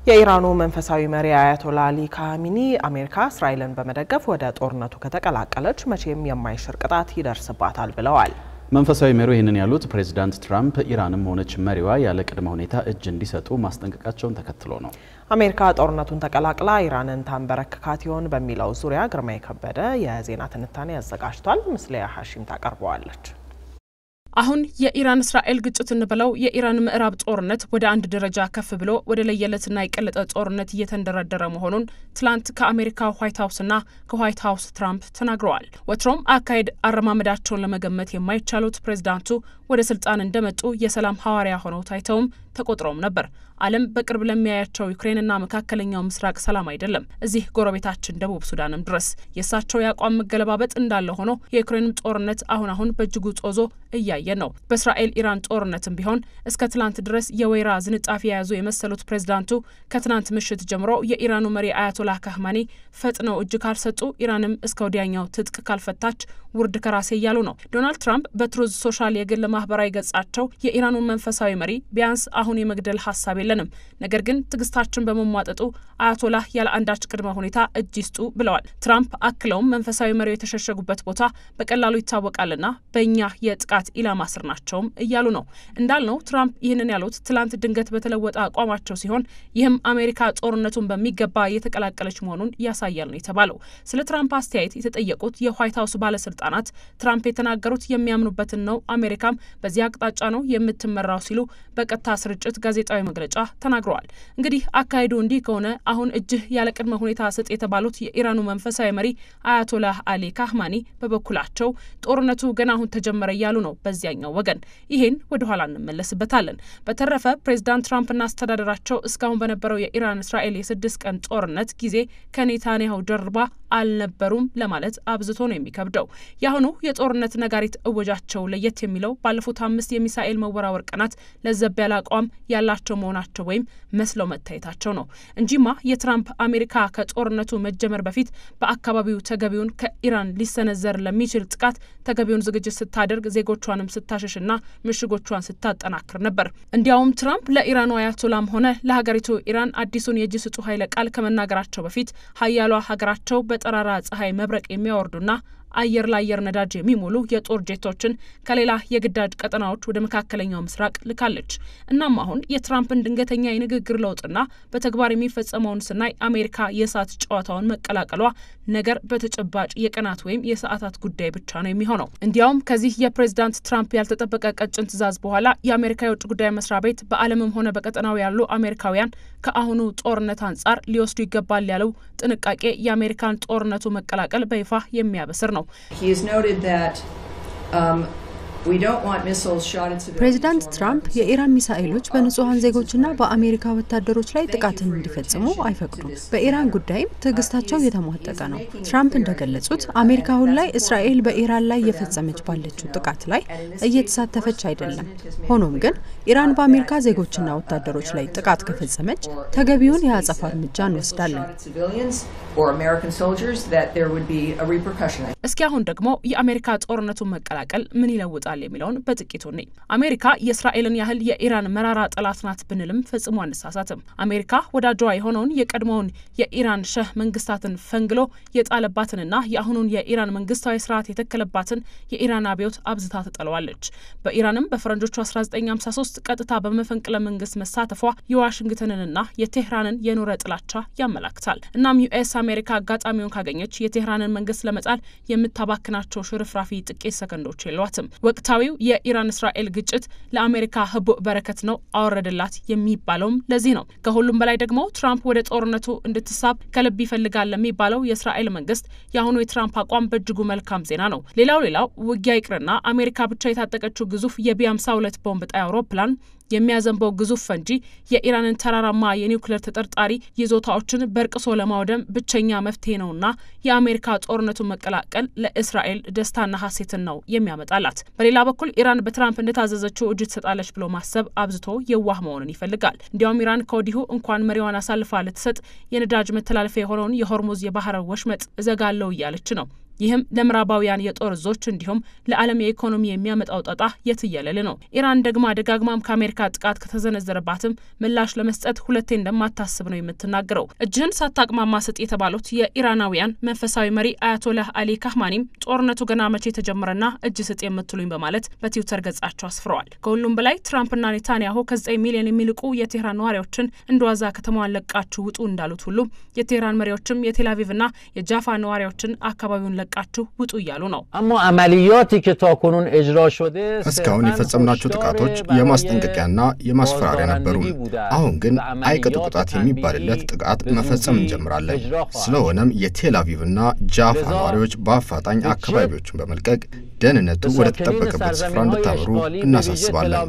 የኢራኑ መንፈሳዊ መሪ አያቶላ አሊ ካሚኒ አሜሪካ እስራኤልን በመደገፍ ወደ ጦርነቱ ከተቀላቀለች መቼም የማይሽር ቅጣት ይደርስባታል ብለዋል። መንፈሳዊ መሪው ይህንን ያሉት ፕሬዝዳንት ትራምፕ ኢራንም ሆነች መሪዋ ያለ ቅድመ ሁኔታ እጅ እንዲሰጡ ማስጠንቀቃቸውን ተከትሎ ነው። አሜሪካ ጦርነቱን ተቀላቅላ ኢራንን ታንበረክካት ይሆን በሚለው ዙሪያ ግርማይ ከበደ የዜና ትንታኔ ያዘጋጅቷል። ምስሊያ ሐሺም ታቀርበዋለች። አሁን የኢራን እስራኤል ግጭት እንበለው የኢራን ምዕራብ ጦርነት ወደ አንድ ደረጃ ከፍ ብሎ ወደ ለየለትና የቀለጠ ጦርነት እየተንደረደረ መሆኑን ትላንት ከአሜሪካ ዋይት ሃውስና ከዋይት ሃውስ ትራምፕ ተናግረዋል። ወትሮም አካሄድ አረማመዳቸውን ለመገመት የማይቻሉት ፕሬዝዳንቱ ወደ ስልጣን እንደመጡ የሰላም ሐዋርያ ሆነው ታይተውም ተቆጥረውም ነበር። ዓለም በቅርብ ለሚያያቸው ዩክሬንና መካከለኛው ምስራቅ ሰላም አይደለም፣ እዚህ ጎረቤታችን ደቡብ ሱዳንም ድረስ የእሳቸው ያቋም መገለባበጥ እንዳለ ሆኖ የዩክሬንም ጦርነት አሁን በእጅጉ ጾዞ እያየን ነው። በእስራኤል ኢራን ጦርነትም ቢሆን እስከ ትላንት ድረስ የወይራ ዝንጣፊ የያዙ የመሰሉት ፕሬዝዳንቱ ከትናንት ምሽት ጀምሮ የኢራኑ መሪ አያቶላህ ካህማኒ ፈጥነው እጅ ካልሰጡ ኢራንም እስከ ወዲያኛው ትጥቅ ካልፈታች ውርድ ከራሴ እያሉ ነው። ዶናልድ ትራምፕ በትሩዝ ሶሻል የግል ማህበራዊ ገጻቸው የኢራኑን መንፈሳዊ መሪ ቢያንስ አሁን የመግደል ሀሳብ የለንም፣ ነገር ግን ትግስታችን በመሟጠጡ አያቶላህ ያለ አንዳች ቅድመ ሁኔታ እጅ ይስጡ ብለዋል። ትራምፕ አክለውም መንፈሳዊ መሪው የተሸሸጉበት ቦታ በቀላሉ ይታወቃልና በእኛ የጥቃት ኢላማ ስር ናቸውም እያሉ ነው። እንዳልነው ትራምፕ ይህንን ያሉት ትላንት ድንገት በተለወጠ አቋማቸው ሲሆን ይህም አሜሪካ ጦርነቱን በሚገባ የተቀላቀለች መሆኑን ያሳያል ነው የተባለው። ስለ ትራምፕ አስተያየት የተጠየቁት የዋይት ሃውስ ባለስልጣናት ትራምፕ የተናገሩት የሚያምኑበትን ነው፣ አሜሪካም በዚህ አቅጣጫ ነው የምትመራው ሲሉ በቀጥታ ስርጭት ጋዜጣዊ መግለጫ ተናግረዋል። እንግዲህ አካሄዱ እንዲህ ከሆነ አሁን እጅህ ያለ ቅድመ ሁኔታ ስጥ የተባሉት የኢራኑ መንፈሳዊ መሪ አያቶላህ አሊ ካህማኒ በበኩላቸው ጦርነቱ ገና አሁን ተጀመረ እያሉ ነው። በዚያኛው ወገን ይሄን ወደ ኋላ እንመለስበታለን። በተረፈ ፕሬዝዳንት ትራምፕና አስተዳደራቸው እስካሁን በነበረው የኢራን እስራኤል የ6 ቀን ጦርነት ጊዜ ከኔታንያሁ ጀርባ አልነበሩም ለማለት አብዝቶ ነው የሚከብደው። ያሁኑ የጦርነት ነጋሪት እወጃቸው ለየት የሚለው ባለፉት 5 የሚሳኤል መወራወር ቀናት ለዘብ ያለ አቋም ያላቸው መሆናቸው ወይም መስለው መታየታቸው ነው እንጂማ የትራምፕ አሜሪካ ከጦርነቱ መጀመር በፊት በአካባቢው ተገቢውን ከኢራን ሊሰነዘር ለሚችል ጥቃት ተገቢውን ዝግጅት ስታደርግ ዜጎቿንም ስታሸሽና ምሽጎቿን ስታጠናክር ነበር። እንዲያውም ትራምፕ ለኢራኑ አያቶላም ሆነ ለሀገሪቱ ኢራን አዲሱን የእጅ ስጡ ኃይለ ቃል ከመናገራቸው በፊት ሀያሏ ሀገራቸው በጠራራ ፀሐይ መብረቅ የሚያወርዱና አየር ለአየር ነዳጅ የሚሞሉ የጦር ጄቶችን ከሌላ የግዳጅ ቀጠናዎች ወደ መካከለኛው ምስራቅ ልካለች። እናም አሁን የትራምፕን ድንገተኛ የንግግር ለውጥና በተግባር የሚፈጸመውን ስናይ አሜሪካ የእሳት ጨዋታውን መቀላቀሏ ነገር በተጨባጭ የቀናት ወይም የሰዓታት ጉዳይ ብቻ ነው የሚሆነው። እንዲያውም ከዚህ የፕሬዝዳንት ትራምፕ ያልተጠበቀ ቀጭን ትዕዛዝ በኋላ የአሜሪካ የውጭ ጉዳይ መስሪያ ቤት በዓለምም ሆነ በቀጠናው ያሉ አሜሪካውያን ከአሁኑ ጦርነት አንጻር ሊወስዱ ይገባል ያለው ጥንቃቄ የአሜሪካን ጦርነቱ መቀላቀል በይፋ የሚያበስር ነው። He has noted that we don't want missiles shot at civilians. ፕሬዝዳንት ትራምፕ የኢራን ሚሳኤሎች በንጹሃን ዜጎችና በአሜሪካ ወታደሮች ላይ ጥቃትን እንዲፈጽሙ አይፈቅዱም። በኢራን ጉዳይም ትዕግስታቸው የተሟጠጠ ነው። ትራምፕ እንደገለጹት አሜሪካ አሁን ላይ እስራኤል በኢራን ላይ የፈጸመች ባለችው ጥቃት ላይ እየተሳተፈች አይደለም። ሆኖም ግን ኢራን በአሜሪካ ዜጎችና ወታደሮች ላይ ጥቃት ከፈጸመች ተገቢውን የአጸፋ እርምጃ እንወስዳለን። እስኪ አሁን ደግሞ የአሜሪካ ጦርነቱን መቀላቀል ምን ይለውጣል የሚለውን በጥቂቱ ነው። አሜሪካ የእስራኤልን ያህል የኢራን መራራ ጠላት ናት ብንልም ፈጽሞ አንሳሳትም። አሜሪካ ወዳጇ የሆነውን የቀድሞውን የኢራን ሸህ መንግስታትን ፈንግሎ የጣለባትንና የአሁኑን የኢራን መንግስታዊ ስርዓት የተከለባትን የኢራን አብዮት አብዝታ ተጠለዋለች። በኢራንም በፈረንጆቹ 1953 ቀጥታ በመፈንቅለ መንግስት መሳተፏ የዋሽንግተንንና የቴህራንን የኖረ ጥላቻ ያመላክታል። እናም ዩኤስ አሜሪካ አጋጣሚውን ካገኘች የቴህራንን መንግስት ለመጣል የምታባክናቸው ሽርፍራፊ ጥቂት ሰከንዶች የሏትም። ወቅታዊው የኢራን እስራኤል ግጭት ለአሜሪካ ህቡዕ በረከት ነው አወረደላት የሚባለውም ለዚህ ነው። ከሁሉም በላይ ደግሞ ትራምፕ ወደ ጦርነቱ እንድትሳብ ከልብ ይፈልጋል ለሚባለው የእስራኤል መንግስት የአሁኑ የትራምፕ አቋም በእጅጉ መልካም ዜና ነው። ሌላው ውጊያ ይቅርና አሜሪካ ብቻ የታጠቀችው ግዙፍ የቢ52 ቦምብ ጣይ አውሮፕላን የሚያዘንበው ግዙፍ ፈንጂ የኢራንን ተራራማ የኒውክሌር ተጠርጣሪ ይዞታዎችን በርቅሶ ለማውደም ብቸኛ መፍትሄ ነውና የአሜሪካ ጦርነቱን መቀላቀል ለእስራኤል ደስታና ሐሴትን ነው የሚያመጣላት። በሌላ በኩል ኢራን በትራምፕ እንደታዘዘችው እጅ ትሰጣለች ብሎ ማሰብ አብዝቶ የዋህ መሆንን ይፈልጋል። እንዲያውም ኢራን ከወዲሁ እንኳን መሪዋን አሳልፋ ልትሰጥ የነዳጅ መተላለፊያ የሆነውን የሆርሙዝ የባህር ወሽመጥ እዘጋለው እያለች ነው። ይህም ለምዕራባውያን የጦር እዞች እንዲሁም ለዓለም የኢኮኖሚ የሚያመጣው ጣጣ የትየለለ ነው። ኢራን ደጋግማም ከአሜሪካ ጥቃት ከተዘነዘረባትም ምላሽ ለመስጠት ሁለቴ እንደማታስብ ነው የምትናገረው። እጅህን ሳታቅማማ ስጥ የተባሉት የኢራናውያን መንፈሳዊ መሪ አያቶላህ አሊ ካህማኒም ጦርነቱ ገና መቼ ተጀመረና እጅ ስጥ የምትሉኝ በማለት በትዊተር ገጻቸው አስፍረዋል። ከሁሉም በላይ ትራምፕና ኔታንያሁ ከ9 ሚሊዮን የሚልቁ የቴህራን ነዋሪዎችን እንደዋዛ ከተማዋን ለቃችሁ ውጡ እንዳሉት ሁሉ የቴህራን መሪዎችም የቴል አቪቭና የጃፋ ነዋሪዎችን አካባቢውን ለቃችሁ ውጡ እያሉ ነው። እስካሁን የፈጸምናቸው ጥቃቶች የማስጠንቀቂያና የማስፈራሪያ ነበሩ። አሁን ግን አይቀጡ ቅጣት የሚባልለት ጥቃት መፈጸም እንጀምራለን። ስለሆነም የቴል አቪቭና ጃፋ ነዋሪዎች በአፋጣኝ አካባቢዎችን በመልቀቅ ደህንነቱ ወደ ተጠበቀበት ስፍራ እንድታመሩ እናሳስባለን።